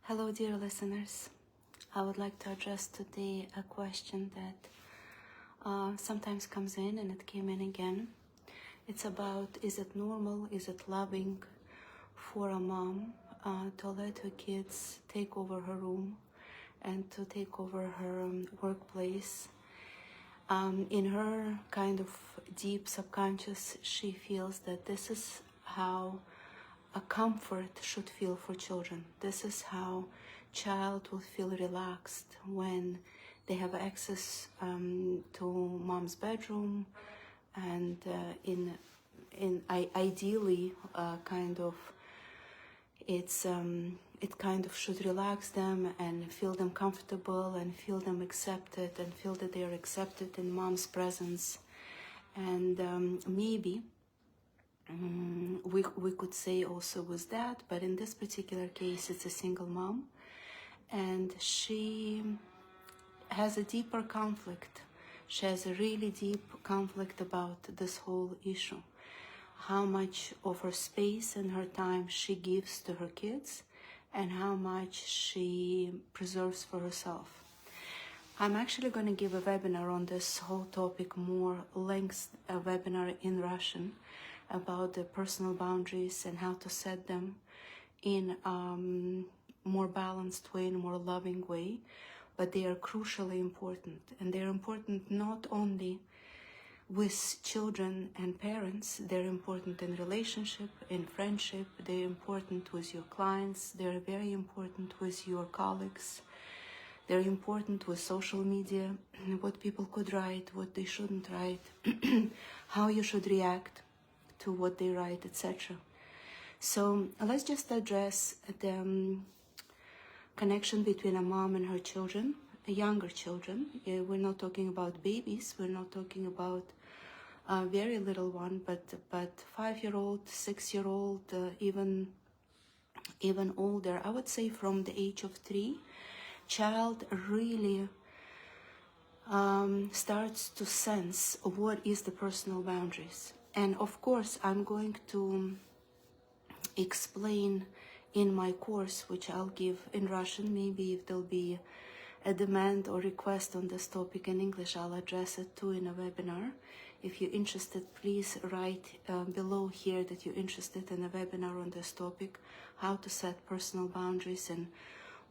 Hello, dear listeners. I would like to address today a question that sometimes comes in, and it came in again. It's about, is it normal, is it loving for a mom to let her kids take over her room and to take over her workplace? In her kind of deep subconscious, she feels that this is how a comfort should feel for children. This is how child will feel relaxed when they have access to mom's bedroom, and ideally kind of it kind of should relax them and feel them comfortable and feel them accepted and feel that they are accepted in mom's presence. And maybe we could say also was that, but in this particular case it's a single mom, and she has a deeper conflict. She has a really deep conflict about this whole issue. How much of her space and her time she gives to her kids and how much she preserves for herself. I'm actually going to give a webinar on this whole topic, more length, a webinar in Russian, about the personal boundaries and how to set them in more balanced way, in a more loving way. But they are crucially important, and they're important not only with children and parents, they're important in relationship, in friendship, they're important with your clients, they're very important with your colleagues, they're important with social media, what people could write, what they shouldn't write, how you should react to what they write, etc. So let's just address the connection between a mom and her children, younger children. We're not talking about babies, we're not talking about a very little one, but 5-year-old, 6-year-old, even older. I would say from the age of 3, child really starts to sense what is the personal boundaries. And of course, I'm going to explain in my course, which I'll give in Russian. Maybe if there'll be a demand or request on this topic in English, I'll address it too in a webinar. If you're interested, please write below here that you're interested in a webinar on this topic, how to set personal boundaries and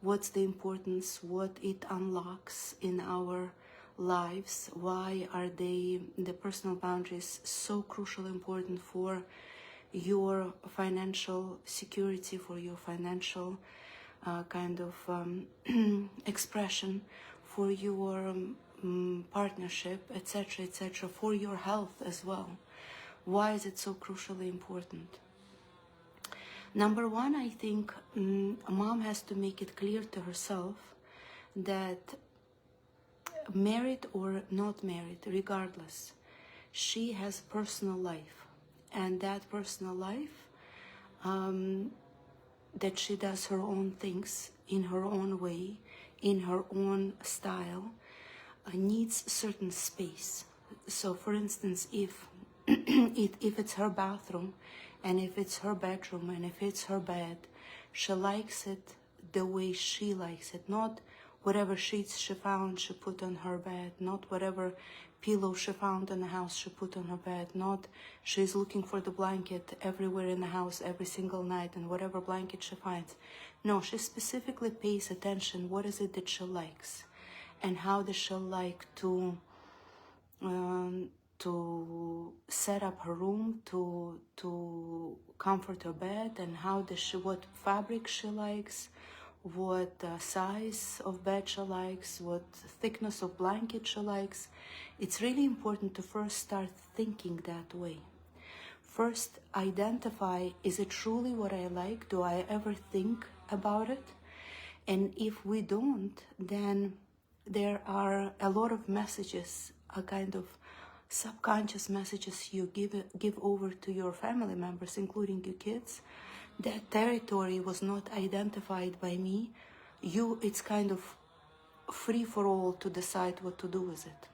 what's the importance, what it unlocks in our lives, why are the personal boundaries so crucially important for your financial security, for your financial kind of expression, for your partnership, etc., etc., for your health as well. Why is it so crucially important? Number one, I think a mom has to make it clear to herself that married or not married, regardless, she has personal life, and that personal life that she does her own things in her own way, in her own style, needs certain space. So for instance, if it's her bathroom and if it's her bedroom and if it's her bed, she likes it the way she likes it, not whatever sheets she found she put on her bed, not whatever pillow she found in the house she put on her bed, not she's looking for the blanket everywhere in the house every single night and whatever blanket she finds. No, she specifically pays attention what is it that she likes and how does she like to set up her room, to comfort her bed, and how does she, what fabric she likes, what size of bed she likes, what thickness of blanket she likes. It's really important to first start thinking that way. First identify, is it truly what I like? Do I ever think about it? And if we don't, then there are a lot of messages, a kind of subconscious messages you give over to your family members, including your kids. That territory was not identified by me. It's kind of free for all to decide what to do with it,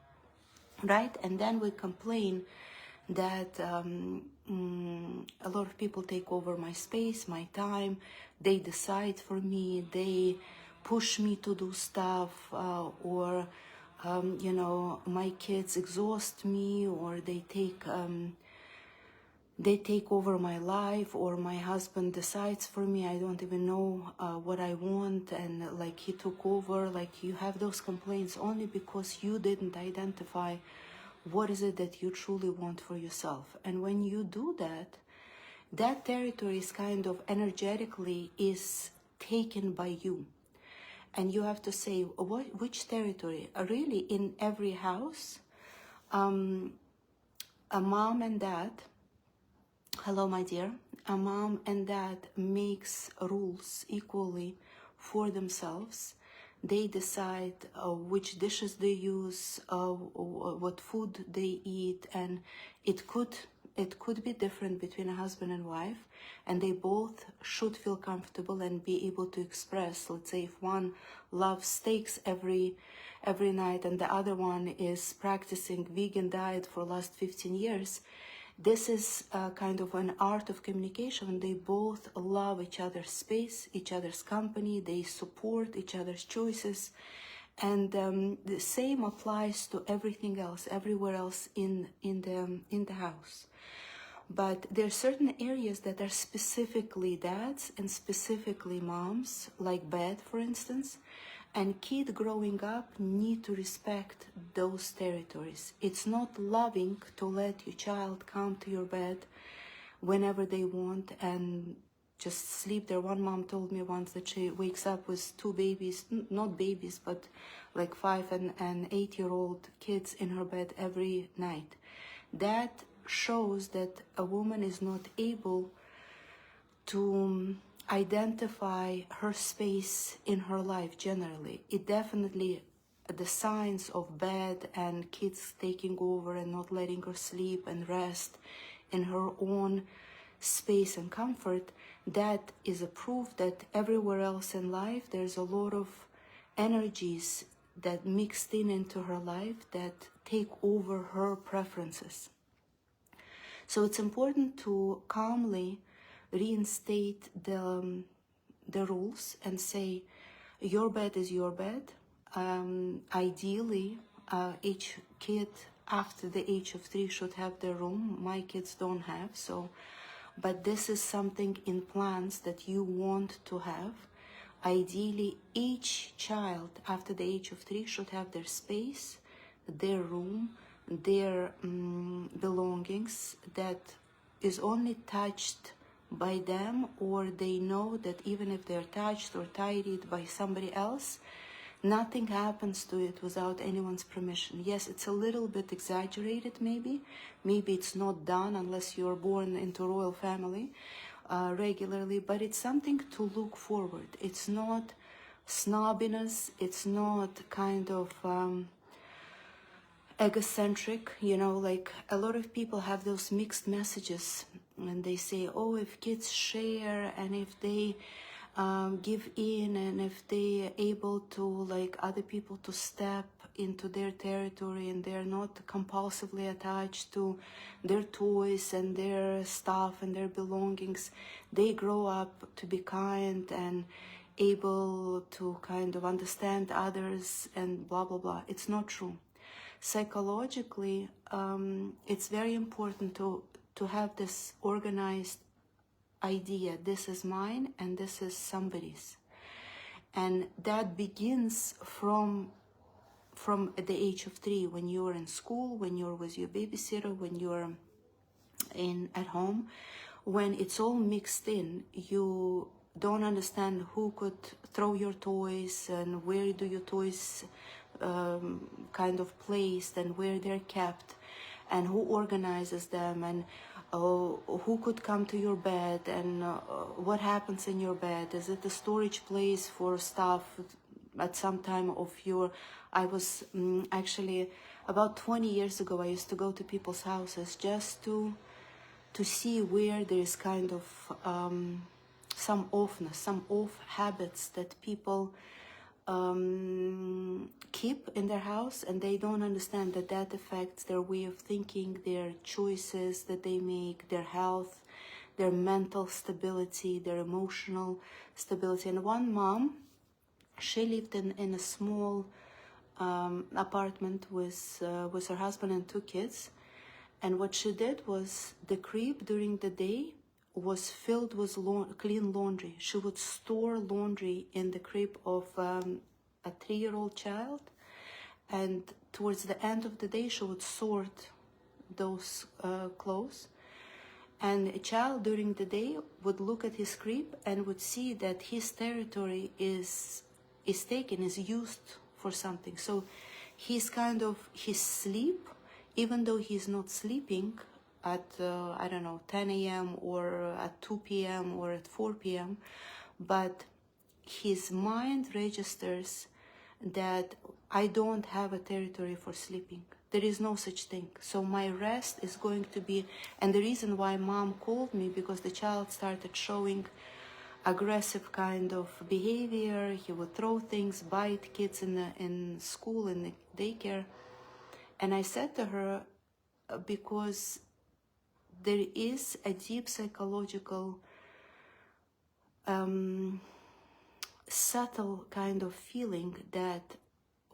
right? And then we complain that a lot of people take over my space, my time. They decide for me. They push me to do stuff, or you know, my kids exhaust me, or they take over my life, or my husband decides for me. I don't even know what I want, and like he took over. Like, you have those complaints only because you didn't identify what is it that you truly want for yourself. And when you do that, that territory is kind of energetically is taken by you. And you have to say, which territory? Really, in every house, a mom and dad, hello, my dear. A mom and dad makes rules equally for themselves. They decide which dishes they use, what food they eat, and it could be different between a husband and wife, and they both should feel comfortable and be able to express. Let's say if one loves steaks every night and the other one is practicing vegan diet for last 15 years, this is kind of an art of communication. They both love each other's space, each other's company. They support each other's choices. And the same applies to everything else, everywhere else in the house. But there are certain areas that are specifically dads and specifically moms, like bed, for instance. And kids growing up need to respect those territories. It's not loving to let your child come to your bed whenever they want and just sleep there. One mom told me once that she wakes up with two babies, not babies, but like 5 and 8-year-old kids in her bed every night. That shows that a woman is not able to identify her space in her life generally. It definitely, the signs of bed and kids taking over and not letting her sleep and rest in her own space and comfort, that is a proof that everywhere else in life there's a lot of energies that mixed into her life that take over her preferences. So it's important to calmly reinstate the rules and say, your bed is your bed. Ideally, each kid after the age of 3 should have their room. My kids don't have, so, but this is something in plans that you want to have. Ideally, each child after the age of 3 should have their space, their room, their belongings that is only touched by them, or they know that even if they're touched or tidied by somebody else, nothing happens to it without anyone's permission. Yes, it's a little bit exaggerated maybe it's not done unless you're born into royal family regularly, but it's something to look forward. It's not snobbiness, it's not kind of egocentric, you know, like a lot of people have those mixed messages and they say, oh, if kids share and if they give in and if they are able to, like, other people to step into their territory and they're not compulsively attached to their toys and their stuff and their belongings, they grow up to be kind and able to kind of understand others and blah, blah, blah. It's not true. Psychologically, it's very important to have this organized idea. This is mine and this is somebody's. And that begins from the age of 3, when you're in school, when you're with your babysitter, when you're at home, when it's all mixed in. You don't understand who could throw your toys and where do your toys kind of placed and where they're kept and who organizes them and who could come to your bed and what happens in your bed. Is it a storage place for stuff at some time of your... I was actually about 20 years ago, I used to go to people's houses just to see where there is kind of some offness, some off habits that people keep in their house, and they don't understand that that affects their way of thinking, their choices that they make, their health, their mental stability, their emotional stability. And one mom, she lived in a small apartment with her husband and 2 kids. And what she did was, the crib during the day was filled with clean laundry. She would store laundry in the crib of a 3-year-old child, and towards the end of the day she would sort those clothes. And a child during the day would look at his crib and would see that his territory is taken, is used for something. So his sleep, even though he's not sleeping at, I don't know, 10 a.m. or at 2 p.m. or at 4 p.m., but his mind registers that I don't have a territory for sleeping. There is no such thing. So my rest is going to be, and the reason why mom called me, because the child started showing aggressive kind of behavior. He would throw things, bite kids in school, in the daycare. And I said to her, because there is a deep psychological, subtle kind of feeling that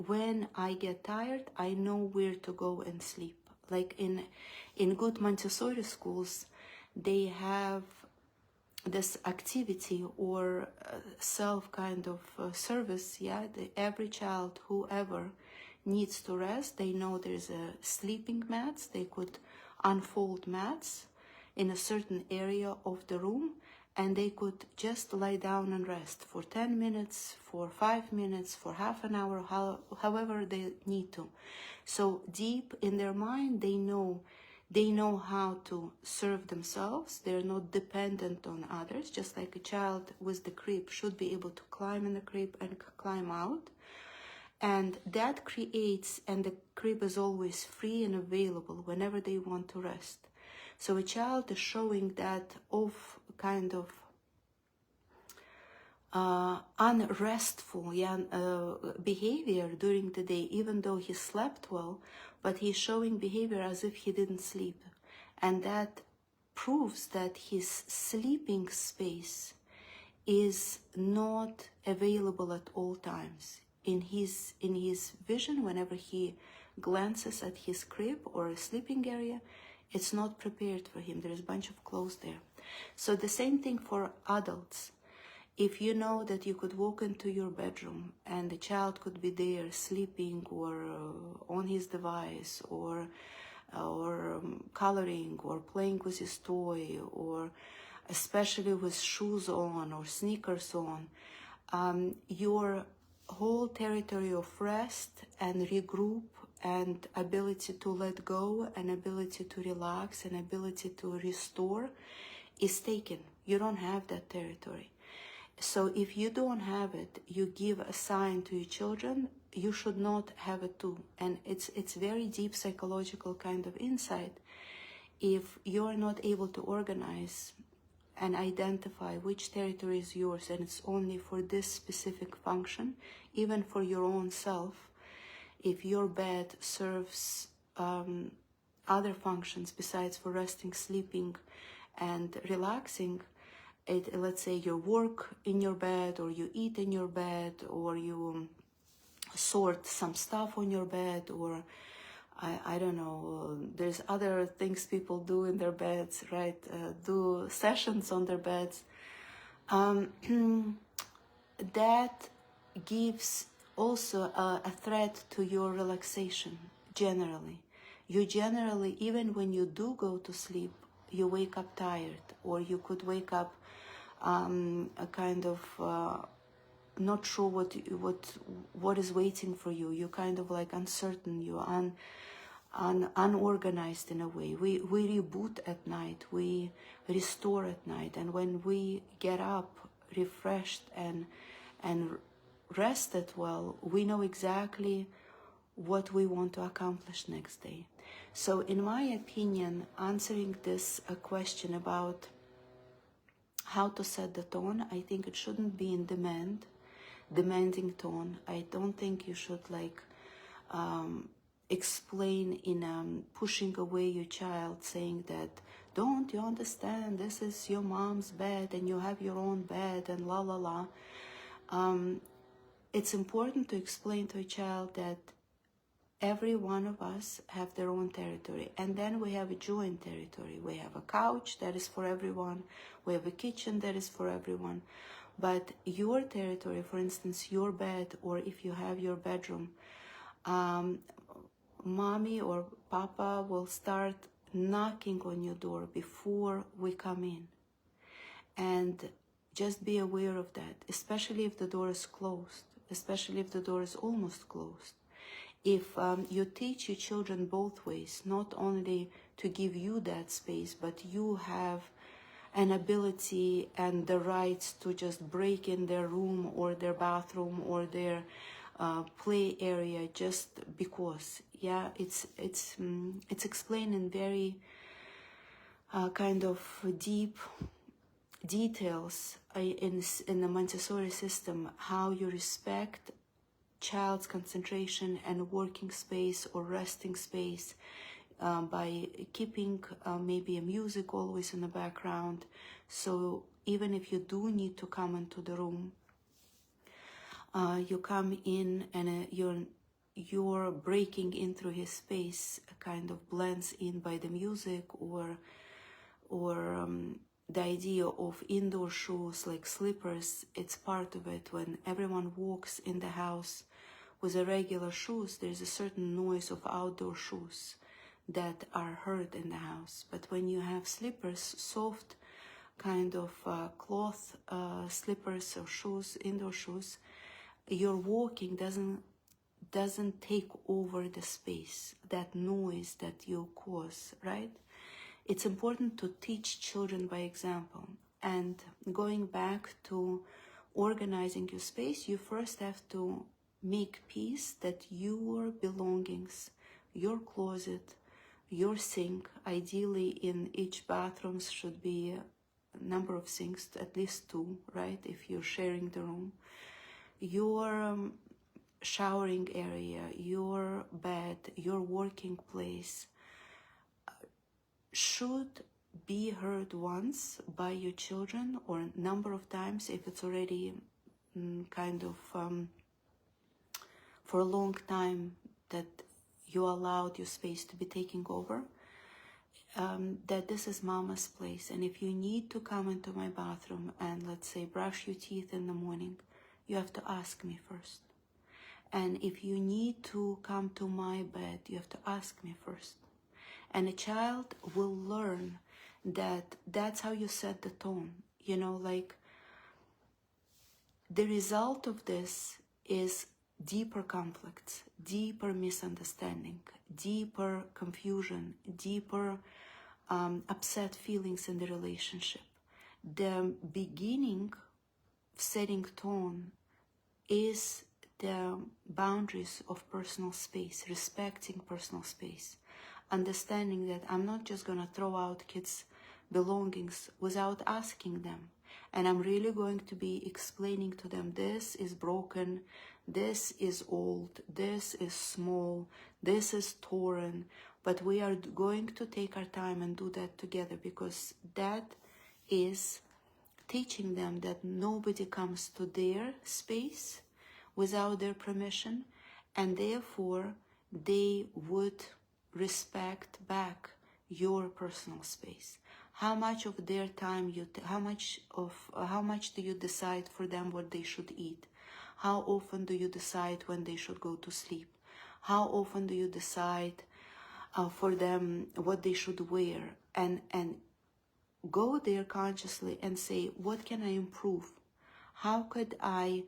when I get tired, I know where to go and sleep. Like in good Montessori schools, they have this activity or self kind of service. Yeah, every child, whoever needs to rest, they know there's a sleeping mats. They could unfold mats in a certain area of the room, and they could just lie down and rest for 10 minutes, for 5 minutes, for half an hour, however they need to. So deep in their mind, they know how to serve themselves. They're not dependent on others, just like a child with the crib should be able to climb in the crib and climb out. And that creates, and the crib is always free and available whenever they want to rest. So a child is showing that kind of unrestful behavior during the day, even though he slept well, but he's showing behavior as if he didn't sleep. And that proves that his sleeping space is not available at all times. In his vision, whenever he glances at his crib or a sleeping area, it's not prepared for him. There's a bunch of clothes there. So the same thing for adults. If you know that you could walk into your bedroom and the child could be there sleeping or on his device or coloring or playing with his toy, or especially with shoes on or sneakers on, your whole territory of rest and regroup and ability to let go and ability to relax and ability to restore is taken. You don't have that territory. So if you don't have it, you give a sign to your children, you should not have it too. And it's very deep psychological kind of insight. If you're not able to organize and identify which territory is yours and it's only for this specific function, even for your own self, if your bed serves other functions besides for resting, sleeping, and relaxing, let's say you work in your bed, or you eat in your bed, or you sort some stuff on your bed, or I don't know, there's other things people do in their beds, right? Do sessions on their beds. That gives also a threat to your relaxation generally. You generally, even when you do go to sleep, you wake up tired, or you could wake up a kind of not sure what is waiting for you. You're kind of like uncertain. You're unorganized in a way. We reboot at night. We restore at night, and when we get up refreshed and rested well, we know exactly what we want to accomplish next day. So in my opinion, answering this question about how to set the tone, I think it shouldn't be in demand. demanding tone. I don't think you should like explain in pushing away your child, saying that, don't you understand, this is your mom's bed and you have your own bed and la la la. It's important to explain to a child that every one of us have their own territory, and then we have a joint territory. We have a couch that is for everyone, we have a kitchen that is for everyone, but your territory, for instance, your bed, or if you have your bedroom, mommy or papa will start knocking on your door before we come in. And just be aware of that, especially if the door is closed, especially if the door is almost closed. If you teach your children both ways, not only to give you that space, but you have an ability and the rights to just break in their room or their bathroom or their play area just because. Yeah, it's explained in very kind of deep details in the Montessori system, how you respect child's concentration and working space or resting space by keeping maybe a music always in the background. So even if you do need to come into the room, you come in and you're breaking into his space, kind of blends in by the music, or the idea of indoor shoes like slippers. It's part of it. When everyone walks in the house with a regular shoes, there's a certain noise of outdoor shoes that are heard in the house. But when you have slippers, soft kind of cloth slippers or shoes, indoor shoes, your walking doesn't take over the space, that noise that you cause, right? It's important to teach children by example. And going back to organizing your space, you first have to make peace that your belongings, your closet, your sink, ideally in each bathroom should be a number of sinks, at least 2, right, if you're sharing the room, your showering area, your bed, your working place should be heard once by your children, or a number of times if it's already kind of for a long time that you allowed your space to be taking over, that this is mama's place. And if you need to come into my bathroom and, let's say, brush your teeth in the morning, you have to ask me first. And if you need to come to my bed, you have to ask me first. And a child will learn that that's how you set the tone. You know, like, the result of this is deeper conflicts, deeper misunderstanding, deeper confusion, deeper upset feelings in the relationship. The beginning of setting tone is the boundaries of personal space, respecting personal space, understanding that I'm not just going to throw out kids' belongings without asking them. And I'm really going to be explaining to them, this is broken, this is old, this is small, this is torn. But we are going to take our time and do that together, because that is teaching them that nobody comes to their space without their permission, and therefore they would respect back your personal space. How much of their time how much do you decide for them what they should eat? How often do you decide when they should go to sleep? How often do you decide for them what they should wear? And go there consciously and say, what can I improve? How could I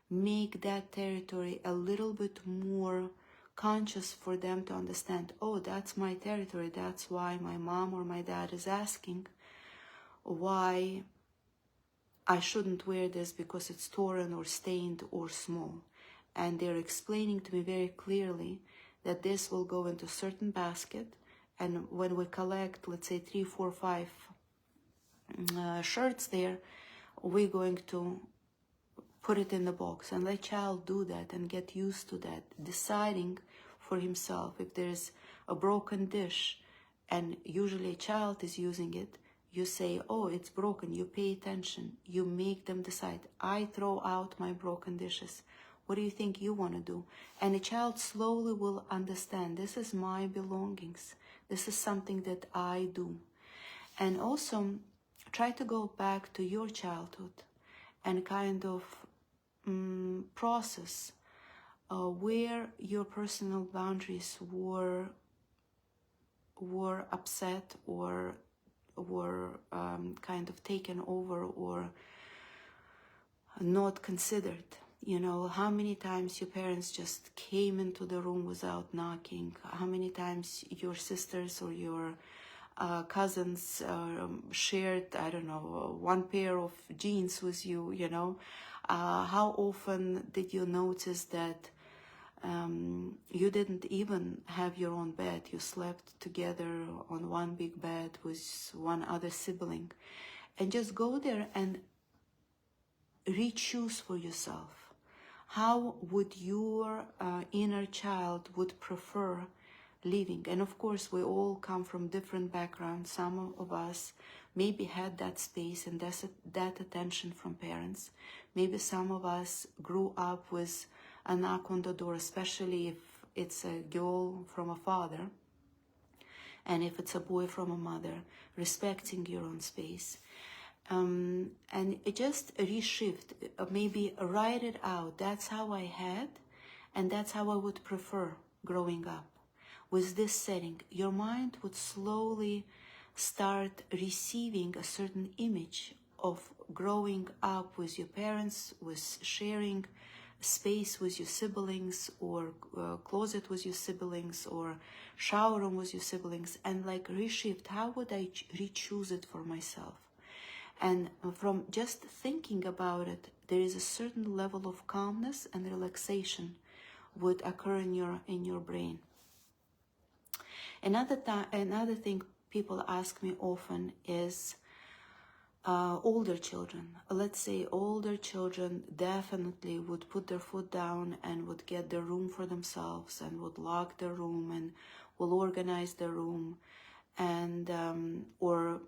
make that territory a little bit more conscious for them to understand, oh, that's my territory, that's why my mom or my dad is asking why I shouldn't wear this because it's torn or stained or small. And they're explaining to me very clearly that this will go into a certain basket, and when we collect, let's say 3, 4, 5 shirts there, we're going to put it in the box and let child do that and get used to that, deciding for himself. If there's a broken dish and usually a child is using it, you say, oh, it's broken. You pay attention. You make them decide. I throw out my broken dishes. What do you think you want to do? And a child slowly will understand, this is my belongings. This is something that I do. And also try to go back to your childhood and kind of process where your personal boundaries were upset or were kind of taken over or not considered. You know, how many times your parents just came into the room without knocking, how many times your sisters or your cousins shared, I don't know, one pair of jeans with you, you know. How often did you notice that you didn't even have your own bed? You slept together on one big bed with one other sibling. And just go there and re-choose for yourself. How would your inner child would prefer living? And of course, we all come from different backgrounds. Some of us maybe had that space and that attention from parents. Maybe some of us grew up with a knock on the door, especially if it's a girl from a father, and if it's a boy from a mother, respecting your own space. And it just reshift, maybe write it out. That's how I had, and that's how I would prefer growing up. With this setting, your mind would slowly start receiving a certain image of growing up with your parents, with sharing space with your siblings, or closet with your siblings, or shower room with your siblings, and like reshift, how would I re-choose it for myself? And from just thinking about it, there is a certain level of calmness and relaxation would occur in your brain. Another thing people ask me often is older children. Let's say older children definitely would put their foot down and would get their room for themselves and would lock their room and will organize their room, and or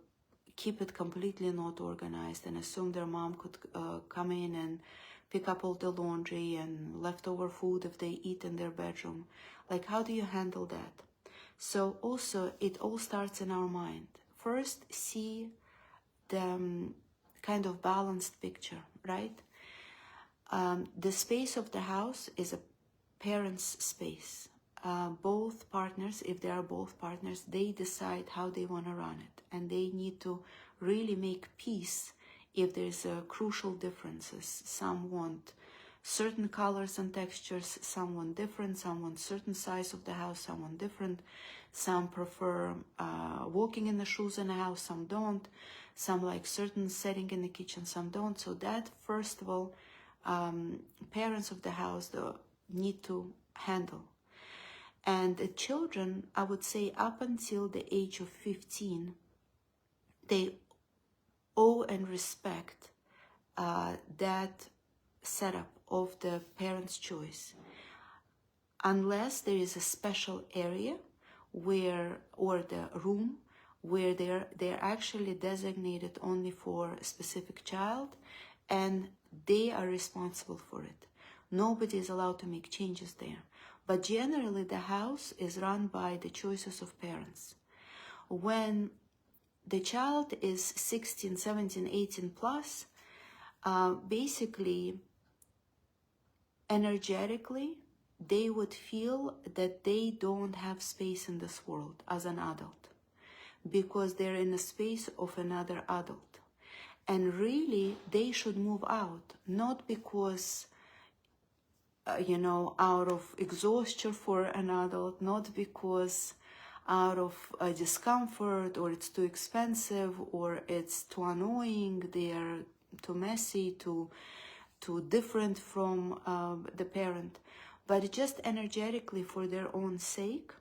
keep it completely not organized and assume their mom could come in and pick up all the laundry and leftover food if they eat in their bedroom. Like, how do you handle that? So also, it all starts in our mind. First, see the kind of balanced picture, right? The space of the house is a parent's space. Both partners, if they are both partners, they decide how they want to run it, and they need to really make peace if there's crucial differences. Some want certain colors and textures, some want different, some want certain size of the house, some want different, some prefer walking in the shoes in the house, some don't, some like certain setting in the kitchen, some don't. So that, first of all, parents of the house need to handle. And the children, I would say up until the age of 15, they owe and respect that setup of the parent's choice, unless there is a special area where, or the room where they're actually designated only for a specific child, and they are responsible for it. Nobody is allowed to make changes there. But generally, the house is run by the choices of parents. When the child is 16, 17, 18 plus, basically, energetically, they would feel that they don't have space in this world as an adult, because they're in the space of another adult. And really, they should move out, not because out of exhaustion for an adult, not because out of discomfort, or it's too expensive, or it's too annoying, they're too messy, too different from the parent, but just energetically for their own sake.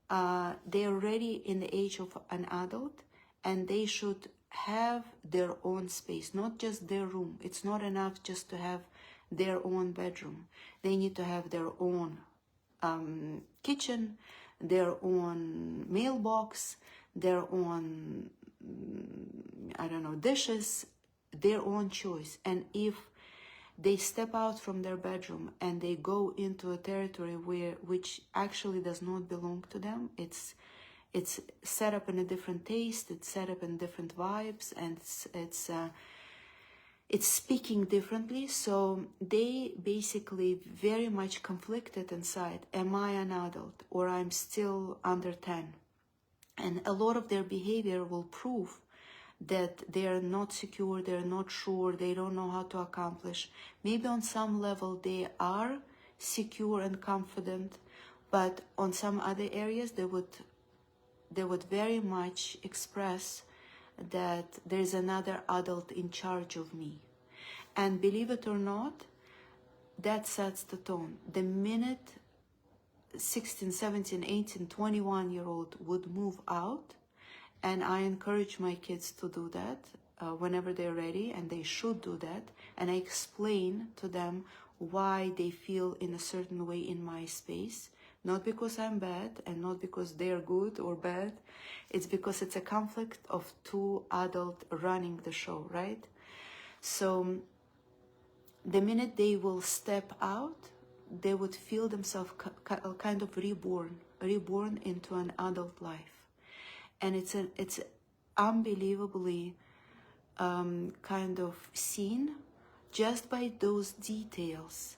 They're already in the age of an adult, and they should have their own space, not just their room. It's not enough just to have their own bedroom. They need to have their own kitchen, their own mailbox, their own, I don't know, dishes, their own choice. And if they step out from their bedroom and they go into a territory which actually does not belong to them, it's set up in a different taste, it's set up in different vibes, and it's speaking differently. So they basically very much conflicted inside. Am I an adult or I'm still under 10? And a lot of their behavior will prove that they are not secure, they're not sure, they don't know how to accomplish. Maybe on some level they are secure and confident, but on some other areas they would very much express that there's another adult in charge of me. And believe it or not, that sets the tone. The minute 16, 17, 18, 21-year-old would move out, and I encourage my kids to do that whenever they're ready, and they should do that, and I explain to them why they feel in a certain way in my space. Not because I'm bad and not because they're good or bad. It's because it's a conflict of two adults running the show, right? So the minute they will step out, they would feel themselves kind of reborn into an adult life. And it's unbelievably kind of seen just by those details.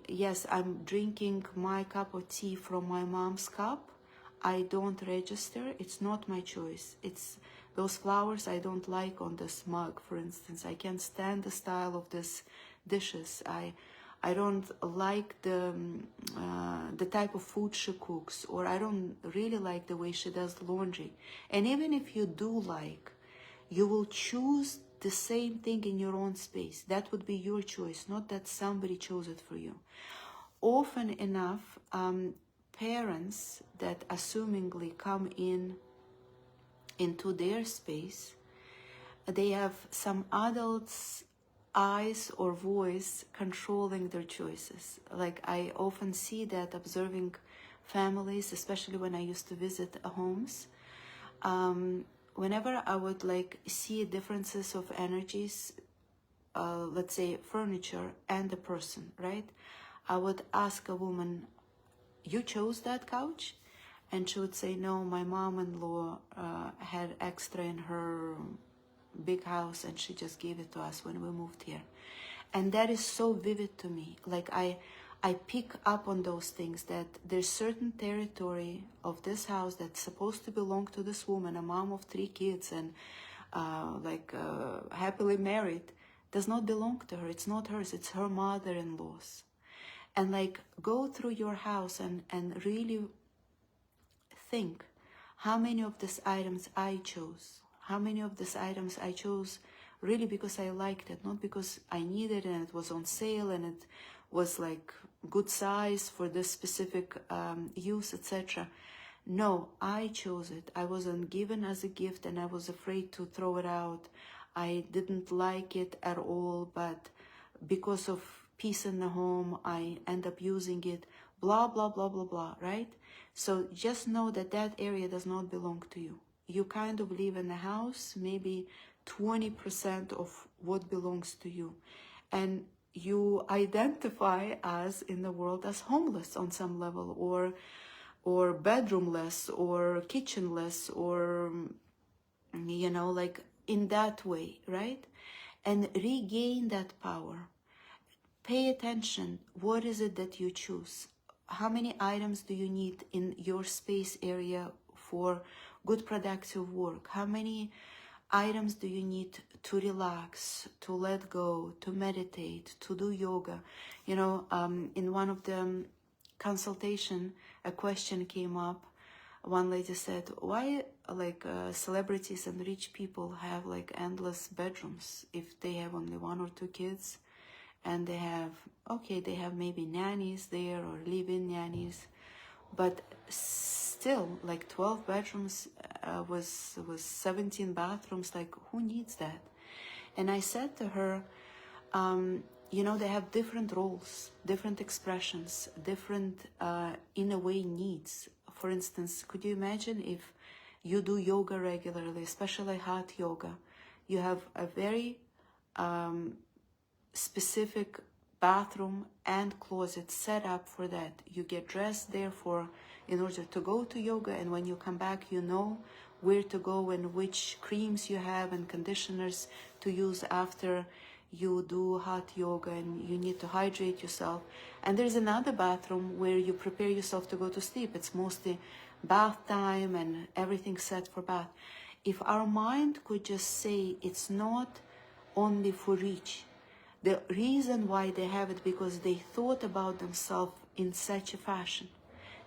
Yes, I'm drinking my cup of tea from my mom's cup. I don't register. It's not my choice. It's those flowers I don't like on this mug, for instance. I can't stand the style of this dishes. I don't like the type of food she cooks, or I don't really like the way she does laundry. And even if you do like, you will choose the same thing in your own space. That would be your choice, not that somebody chose it for you. Often enough, parents that assumingly come into their space, they have some adults' eyes or voice controlling their choices. Like I often see that observing families, especially when I used to visit homes. Whenever I would like see differences of energies, let's say furniture and a person, right? I would ask a woman, you chose that couch? And she would say, no, my mom-in-law had extra in her big house and she just gave it to us when we moved here. And that is so vivid to me. Like I pick up on those things, that there's certain territory of this house that's supposed to belong to this woman, a mom of 3 kids and happily married, does not belong to her. It's not hers, it's her mother-in-law's. And like go through your house and really think how many of these items I chose. How many of these items I chose really because I liked it, not because I needed it and it was on sale and it was like good size for this specific use, etc. No, I chose it. I wasn't given as a gift and I was afraid to throw it out. I didn't like it at all, but because of peace in the home, I end up using it, blah, blah, blah, blah, blah, right? So just know that that area does not belong to you. You kind of live in a house, maybe 20% of what belongs to you. And you identify as in the world as homeless on some level, or bedroomless, or kitchenless, or, you know, like in that way, right? And regain that power. Pay attention. What is it that you choose? How many items do you need in your space area for good productive work? How many items do you need to relax, to let go, to meditate, to do yoga? You know, in one of the consultation, a question came up. One lady said, why celebrities and rich people have like endless bedrooms if they have only 1 or 2 kids? And they have maybe nannies there or live-in nannies. but still, like 12 bedrooms was 17 bathrooms. Like, who needs that? And I said to her, you know, they have different roles, different expressions, different, in a way, needs. For instance, could you imagine if you do yoga regularly, especially hot yoga? You have a very specific bathroom and closet set up for that. You get dressed there in order to go to yoga, and when you come back, you know where to go and which creams you have and conditioners to use after you do hot yoga, and you need to hydrate yourself. And there's another bathroom where you prepare yourself to go to sleep. It's mostly bath time and everything set for bath. If our mind could just say it's not only for each, the reason why they have it, because they thought about themselves in such a fashion.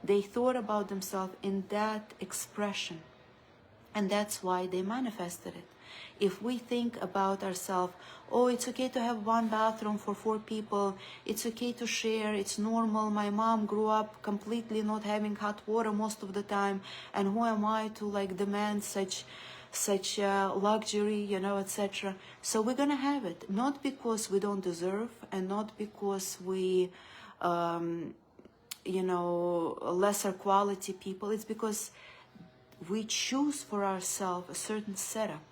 They thought about themselves in that expression. And that's why they manifested it. If we think about ourselves, oh, it's okay to have one bathroom for 4 people, it's okay to share, it's normal, my mom grew up completely not having hot water most of the time, and who am I to like demand such luxury, you know, etc. So we're gonna have it, not because we don't deserve, and not because we you know, lesser quality people. It's because we choose for ourselves a certain setup.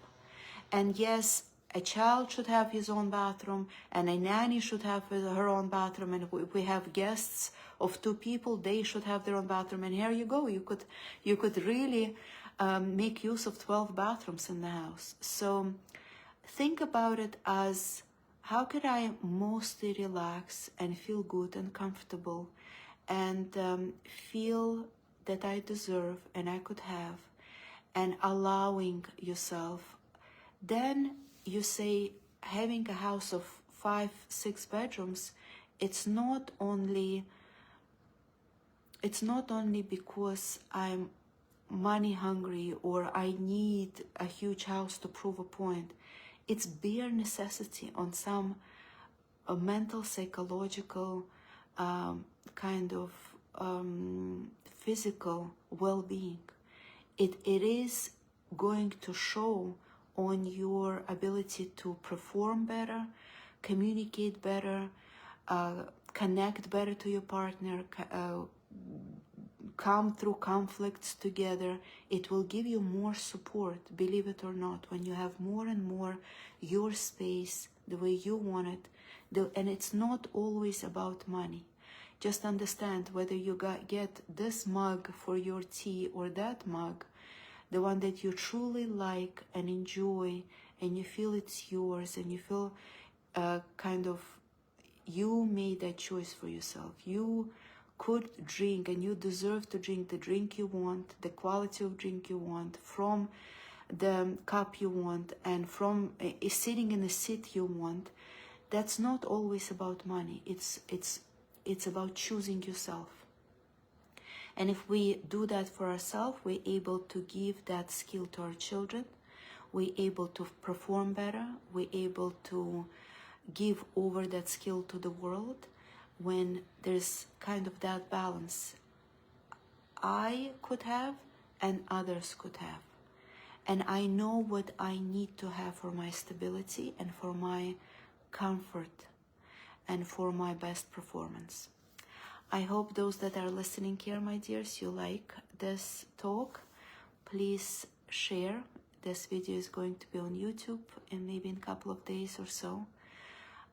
And yes, a child should have his own bathroom, and a nanny should have her own bathroom, and if we have guests of 2 people, they should have their own bathroom. And here you go, you could really make use of 12 bathrooms in the house. So think about it as, how could I mostly relax and feel good and comfortable, and feel that I deserve and I could have, and allowing yourself. Then you say, having a house of 5, 6 bedrooms, it's not only because I'm money hungry or I need a huge house to prove a point. It's bare necessity on some mental, psychological, kind of physical well-being. It is going to show on your ability to perform better, communicate better, connect better to your partner, come through conflicts together. It will give you more support, believe it or not, when you have more and more your space the way you want it. And it's not always about money. Just understand, whether you get this mug for your tea or that mug, the one that you truly like and enjoy, and you feel it's yours, and you feel kind of you made that choice for yourself. You could drink, and you deserve to drink the drink you want, the quality of drink you want, from the cup you want, and from sitting in the seat you want. That's not always about money. It's about choosing yourself. And if we do that for ourselves, we're able to give that skill to our children. We're able to perform better. We're able to give over that skill to the world when there's kind of that balance. I could have and others could have. And I know what I need to have for my stability and for my comfort and for my best performance. I hope those that are listening here, my dears, you like this talk. Please share. This video is going to be on YouTube in maybe in a couple of days or so.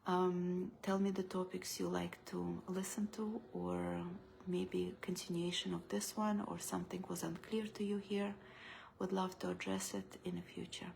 Tell me the topics you like to listen to, or maybe continuation of this one, or something was unclear to you here. Would love to address it in the future.